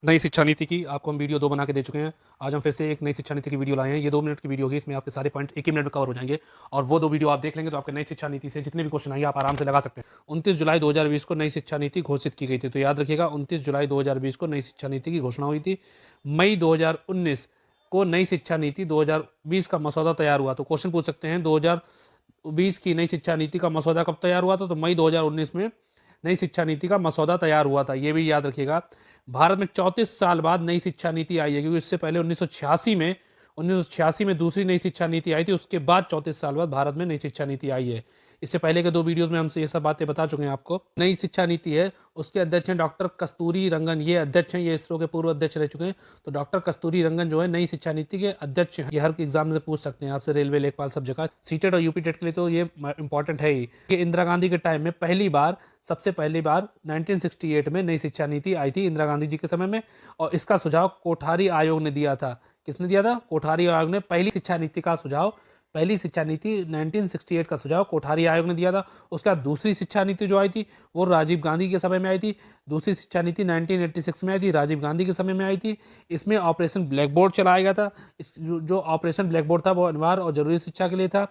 नई शिक्षा नीति की आपको हम वीडियो 2 बना के दे चुके हैं। आज हम फिर से एक नई शिक्षा नीति की वीडियो लाए हैं। ये 2 मिनट की वीडियो होगी, इसमें आपके सारे पॉइंट एक ही मिनट में कवर हो जाएंगे और वो 2 वीडियो आप देख लेंगे तो आपके नई शिक्षा नीति से जितने भी क्वेश्चन आएंगे आप आराम से लगा सकते हैं। 29 जुलाई 2020 को नई शिक्षा नीति घोषित की गई थी, तो याद रखिएगा 29 जुलाई 2020 को नई शिक्षा नीति की घोषणा हुई थी। मई 2019 को नई शिक्षा नीति 2020 का मसौदा तैयार हुआ। तो क्वेश्चन पूछ सकते हैं 2020 की नई शिक्षा नीति का मसौदा कब तैयार हुआ था, तो मई 2019 में नई शिक्षा नीति का मसौदा तैयार हुआ था। ये भी याद रखिएगा। भारत में 34 साल बाद नई शिक्षा नीति आई है, क्योंकि इससे पहले 1986 में दूसरी नई शिक्षा नीति आई थी। उसके बाद 34 साल बाद भारत में नई शिक्षा नीति आई है। इससे पहले के 2 वीडियोस में हमसे ये सब बातें बता चुके हैं आपको। नई शिक्षा नीति है, उसके अध्यक्ष हैं डॉक्टर कस्तूरी रंगन। ये अध्यक्ष हैं, ये इसरो के पूर्व अध्यक्ष रह चुके हैं। तो डॉक्टर कस्तूरी रंगन जो है नई शिक्षा नीति के अध्यक्ष हैं। ये हर एग्जाम से पूछ सकते हैं आपसे, रेलवे, लेखपाल, सब जगह। सीटेट और यूपी टेट के लिए तो ये इंपॉर्टेंट है ही। ये इंदिरा गांधी के टाइम में सबसे पहली बार 1968 में नई शिक्षा नीति आई थी, इंदिरा गांधी जी के समय में। और इसका सुझाव कोठारी आयोग ने दिया था। किसने दिया था? कोठारी आयोग ने। पहली शिक्षा नीति 1968 का सुझाव कोठारी आयोग ने दिया था। उसके बाद दूसरी शिक्षा नीति जो आई थी वो राजीव गांधी के समय में आई थी। दूसरी शिक्षा नीति 1986 में आई थी, राजीव गांधी के समय में आई थी। इसमें ऑपरेशन ब्लैक बोर्ड चलाया गया था। इस जो ऑपरेशन ब्लैक बोर्ड था वो अनिवार्य और जरूरी शिक्षा के लिए था।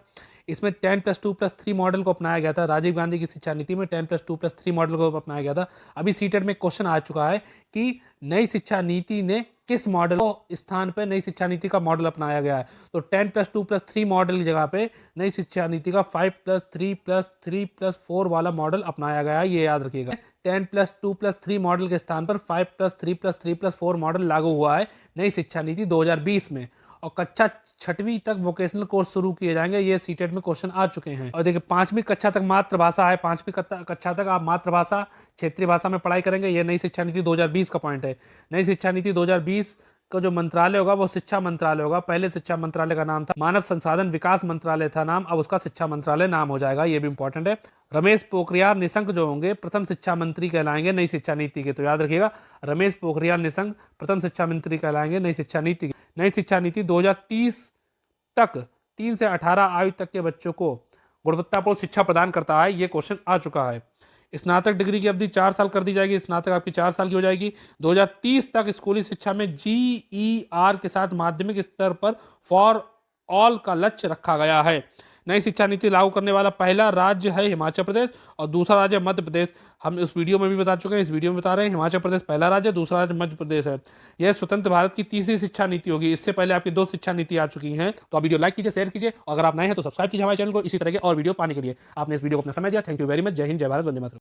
इसमें 10+2+3 मॉडल को अपनाया गया था। राजीव गांधी की शिक्षा नीति में 10+2+3 मॉडल को अपनाया गया था। अभी सीटेट में क्वेश्चन आ चुका है कि नई शिक्षा नीति ने किस मॉडल को स्थान पर नई शिक्षा नीति का मॉडल अपनाया गया है। तो 10+2+3 मॉडल की जगह पे नई शिक्षा नीति का 5+3+3+4 वाला मॉडल अपनाया गया है। ये याद रखिएगा। 10+2+3 मॉडल के स्थान पर 5+3+3+4 मॉडल लागू हुआ है नई शिक्षा नीति 2020 में। और कक्षा 6वीं तक वोकेशनल कोर्स शुरू किए जाएंगे। ये सीटेट में क्वेश्चन आ चुके हैं। और देखिए 5वीं कक्षा तक मातृभाषा है। 5वीं कक्षा तक आप मातृभाषा, क्षेत्रीय भाषा में पढ़ाई करेंगे। ये नई शिक्षा नीति 2020 का पॉइंट है। नई शिक्षा नीति 2020 का जो मंत्रालय होगा वो शिक्षा मंत्रालय होगा। पहले शिक्षा मंत्रालय का नाम था मानव संसाधन विकास मंत्रालय था नाम, अब उसका शिक्षा मंत्रालय नाम हो जाएगा। ये भी इंपॉर्टेंट है। रमेश पोखरियाल निशंक जो होंगे प्रथम शिक्षा मंत्री कहलाएंगे नई शिक्षा नीति के। तो याद रखिएगा, रमेश पोखरियाल निशंक प्रथम शिक्षा मंत्री कहलाएंगे नई शिक्षा नीति के। नई शिक्षा नीति 2030 तक 3 से 18 आयु तक के बच्चों को गुणवत्तापूर्ण शिक्षा प्रदान करता है। ये क्वेश्चन आ चुका है। स्नातक डिग्री की अवधि 4 साल कर दी जाएगी। स्नातक आपकी 4 साल की हो जाएगी। 2030 तक स्कूली शिक्षा में GER के साथ माध्यमिक स्तर पर फॉर ऑल का लक्ष्य रखा गया है। नई शिक्षा नीति लागू करने वाला पहला राज्य है हिमाचल प्रदेश और दूसरा राज्य है मध्य प्रदेश। हम इस वीडियो में भी बता चुके हैं, इस वीडियो में बता रहे हैं। हिमाचल प्रदेश पहला राज्य, दूसरा राज्य मध्य प्रदेश है। यह स्वतंत्र भारत की तीसरी शिक्षा नीति होगी। इससे पहले आपकी 2 शिक्षा नीति आ चुकी हैं। तो आप वीडियो लाइक कीजिए, शेयर कीजिए और अगर आप नए हैं तो सब्सक्राइब कीजिए हमारे चैनल को इसी तरह के और वीडियो पाने के लिए। आपने इस वीडियो को अपना समय दिया, थैंक यू वेरी मच। जय हिंद, जय भारत, वंदे मातरम।